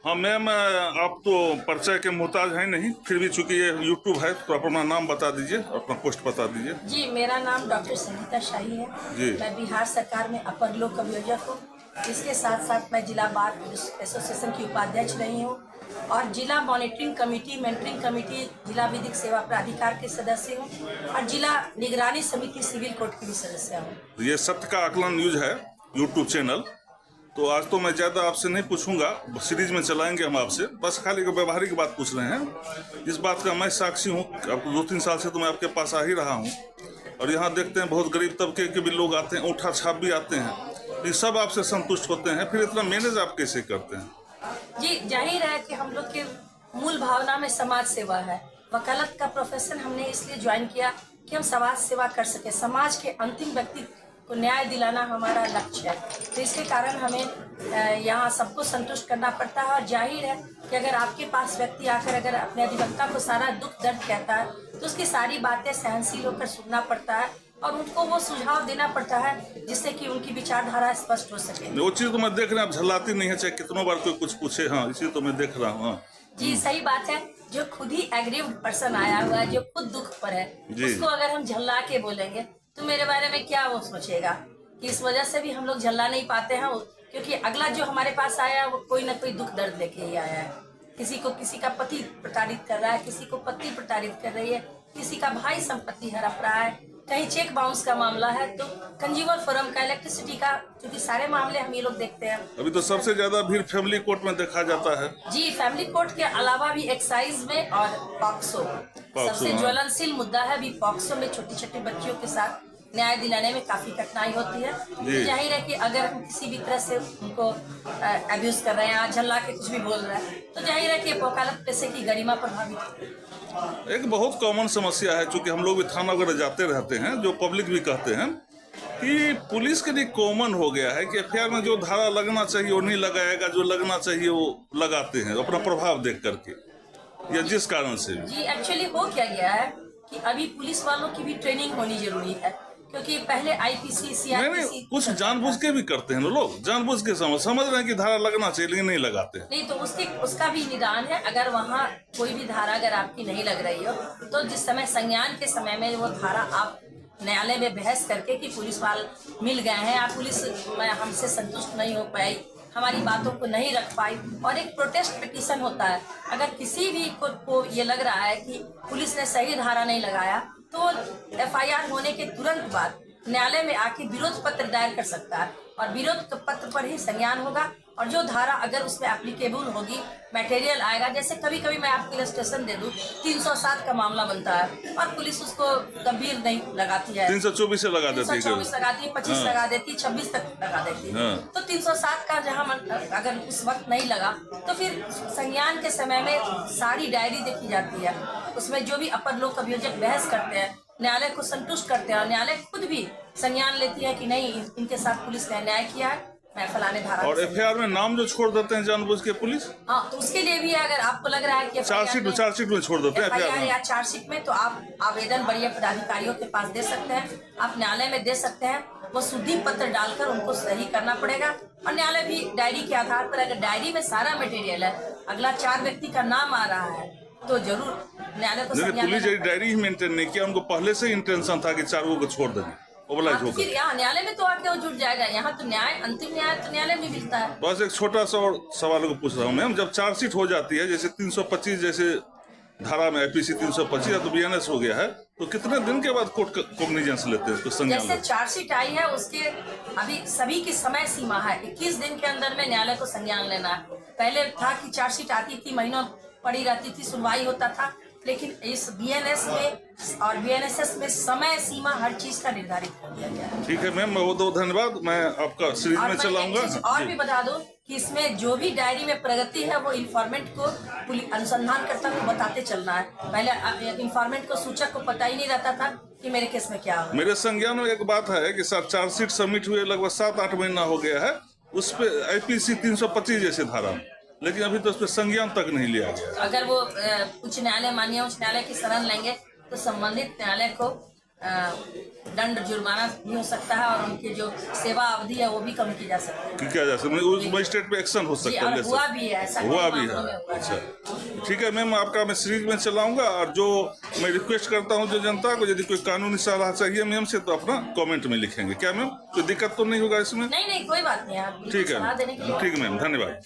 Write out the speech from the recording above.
हाँ मैम, आप तो परिचय के मोहताज हैं नहीं, फिर भी चूंकि ये यूट्यूब है तो आप अपना नाम बता दीजिए, अपना पोस्ट बता दीजिए। जी, मेरा नाम डॉक्टर संगीता शाही है जी। मैं बिहार सरकार में अपर लोक अभियोजक हूँ। इसके साथ साथ मैं जिला बार एसोसिएशन की उपाध्यक्ष रही हूँ और जिला मॉनिटरिंग कमेटी, मेंटरिंग कमेटी, जिला विधिक सेवा प्राधिकार के सदस्य हूँ और जिला निगरानी समिति सिविल कोर्ट की भी सदस्य हूँ। ये सत्य का आकलन न्यूज है यूट्यूब चैनल। तो आज तो मैं ज़्यादा आपसे नहीं पूछूंगा, सीरीज में चलाएंगे हम आपसे, बस खाली एक व्यवहारिक बात पूछ रहे हैं। इस बात का मैं साक्षी हूँ, अब 2-3 साल से तो मैं आपके पास आ ही रहा हूँ और यहाँ देखते हैं बहुत गरीब तबके के भी लोग आते हैं, ऊँठा छाप भी आते हैं, ये सब आपसे संतुष्ट होते हैं, फिर इतना मैनेज आप कैसे करते हैं? जी, जाहिर है कि हम लोग के मूल भावना में समाज सेवा है। वकालत का प्रोफेशन हमने इसलिए ज्वाइन किया कि हम समाज सेवा कर सके, समाज के अंतिम व्यक्ति को न्याय दिलाना हमारा लक्ष्य है। तो इसके कारण हमें यहाँ सबको संतुष्ट करना पड़ता है और जाहिर है कि अगर आपके पास व्यक्ति आकर अगर अपने अधिवक्ता को सारा दुख दर्द कहता है तो उसकी सारी बातें सहनशील होकर सुनना पड़ता है और उनको वो सुझाव देना पड़ता है जिससे कि उनकी विचारधारा स्पष्ट हो सके। वो चीज़ तो मैं देख रहा हूँ, आप झल्लाती नहीं है, चाहे कितनों बार कोई कुछ पूछे। हाँ, इसी तो मैं देख रहा हूँ। जी, सही बात है। जो खुद ही एग्रीव्ड पर्सन आया हुआ है, जो खुद दुख पर है, उसको अगर हम झल्ला के बोलेंगे तो मेरे बारे में क्या वो सोचेगा। कि इस वजह से भी हम लोग झल्ला नहीं पाते हैं, क्योंकि अगला जो हमारे पास आया है वो कोई ना कोई दुख दर्द लेके ही आया है। किसी को किसी का पति प्रताड़ित कर रहा है, किसी को पत्नी प्रताड़ित कर रही है, किसी का भाई संपत्ति हड़प रहा है, कहीं चेक बाउंस का मामला है, तो कंज्यूमर फोरम का, इलेक्ट्रिसिटी का, क्योंकि सारे मामले हम ये लोग देखते हैं। अभी तो सबसे ज्यादा भीड़ फैमिली कोर्ट में देखा जाता है। जी, फैमिली कोर्ट के अलावा भी एक्साइज में और पॉक्सो सबसे ज्वलनशील मुद्दा है। अभी पॉक्सो में छोटी छोटी बच्चियों के साथ न्याय दिलाने में काफी कठिनाई होती है। तो जाहिर है कि अगर हम किसी भी तरह से उनको अब्यूज कर रहे हैं, झल्ला के कुछ भी बोल रहे हैं, तो जाहिर है कि वकालत पेशे की गरिमा प्रभावित होती है। एक बहुत कॉमन समस्या है, चूंकि हम लोग भी थाना वगैरह जाते रहते हैं, जो पब्लिक भी कहते हैं कि पुलिस के लिए कॉमन हो गया है कि एफआईआर में जो धारा लगना चाहिए वो नहीं लगाएगा, जो लगना चाहिए वो लगाते हैं अपना प्रभाव देख करके, या जिस कारण से। जी, एक्चुअली हो क्या गया है कि अभी पुलिस वालों की भी ट्रेनिंग होनी जरूरी है, क्योंकि पहले आईपीसी, सीआरपीसी कुछ जानबूझ के भी करते हैं लोग, जानबूझ के समझ रहे हैं कि धारा लगना चाहिए लेकिन नहीं लगाते। नहीं, तो उसका भी निदान है। अगर वहाँ कोई भी धारा अगर आपकी नहीं लग रही हो तो जिस समय संज्ञान के समय में वो धारा आप न्यायालय में बहस करके कि पुलिस वाले मिल गए हैं, आप पुलिस हमसे संतुष्ट नहीं हो पाई, हमारी बातों को नहीं रख पाई, और एक प्रोटेस्ट पिटीशन होता है। अगर किसी भी को ये लग रहा है कि पुलिस ने सही धारा नहीं लगाया तो एफआईआर होने के तुरंत बाद न्यायालय में आके विरोध पत्र दायर कर सकता है और विरोध पत्र पर ही संज्ञान होगा और जो धारा अगर उसमें एप्लीकेबल होगी, मटेरियल आएगा। जैसे कभी कभी मैं आपको इलस्ट्रेशन दे दूं, 307 का मामला बनता है और पुलिस उसको गंभीर नहीं लगाती है, 324 से लगा देती है, 324 लगाती है, 25 लगा देती है, 26 तक लगा देती है। तो 307 का जहाँ अगर उस वक्त नहीं लगा तो फिर संज्ञान के समय में सारी डायरी देखी जाती है, उसमें जो भी अपर लोक अभियोजक बहस करते हैं, न्यायालय को संतुष्ट करते हैं और न्यायालय खुद भी संज्ञान लेती है कि नहीं, इनके साथ पुलिस ने अन्याय किया है, मैं फलाने धारा। और एफआईआर में नाम जो छोड़ देते हैं जानबूझ के पुलिस, हाँ, तो उसके लिए भी अगर आपको लग रहा है कि चार्जशीट में छोड़ देते हैं एफआईआर या चार्जशीट में, तो आप आवेदन वरीय पदाधिकारियों के पास दे सकते हैं, आप न्यायालय में दे सकते हैं। वो शुद्धि पत्र डालकर उनको सही करना पड़ेगा और न्यायालय भी डायरी के आधार पर, अगर डायरी में सारा मटेरियल है, अगला 4 व्यक्ति का नाम आ रहा है, तो जरूर न्यायालय को पुलिस डायरी ही मेंटेन नहीं किया, उनको पहले से इंटेंशन था कि 4 को छोड़ देंगे। तो फिर यहाँ न्यायालय में तो आके वो जुट जाएगा। यहाँ तो न्याय, अंतिम न्याय तो न्यायालय में मिलता है। बस एक छोटा सा और सवाल को पूछ रहा हूँ मैम, जब चार्जशीट हो जाती है, जैसे 325 जैसे धारा में आईपीसी 325 या तो बीएनएस हो गया है, तो कितने दिन के बाद कोर्ट कॉग्निजेंस लेते हैं उसको संज्ञान? जैसे चार्जशीट आई है उसके अभी सभी की समय सीमा है, 21 दिन के अंदर में न्यायालय को संज्ञान लेना है। पहले था कि चार्जशीट आती थी, महीनों पड़ी रहती थी, सुनवाई होता था, लेकिन इस बीएनएस में और बीएनएसएस में समय सीमा हर चीज का निर्धारित कर दिया गया है। ठीक है मैम, बहुत बहुत धन्यवाद, मैं आपका सीरीज में चलाऊंगा। और भी बता दो कि इसमें जो भी डायरी में प्रगति है वो इन्फॉर्मेंट को, अनुसंधानकर्ता को बताते चलना है। पहले इन्फॉर्मेंट को, सूचक को पता ही नहीं रहता था कि मेरे केस में क्या हो। मेरे संज्ञान में एक बात है कि सर चार्जशीट सबमिट हुए लगभग 7-8 महीना हो गया है, उस पर आईपीसी 325 जैसे धारा, लेकिन अभी तो उस पर संज्ञान तक नहीं लिया गया। अगर वो उच्च न्यायालय, माननीय उच्च न्यायालय की शरण लेंगे तो संबंधित न्यायालय को दंड जुर्माना भी हो सकता है और उनकी जो सेवा अवधि है वो भी कम की जा सकती है। कि क्या जा सकता है, उस मजिस्ट्रेट पे एक्शन हो जी, सकता और है। हुआ भी है, ऐसा हुआ कई भी मामलों है। में हुआ है। अच्छा ठीक है मैम, आपका मैं सीरीज में चलाऊंगा। और जो मैं रिक्वेस्ट करता हूँ जो जनता को, यदि कोई कानूनी सलाह चाहिए मैम से तो अपना कमेंट में लिखेंगे। क्या मैम कोई दिक्कत तो नहीं होगा इसमें? नहीं नहीं, कोई बात नहीं, आप ठीक है सलाह देने के लिए ठीक है मैम, धन्यवाद।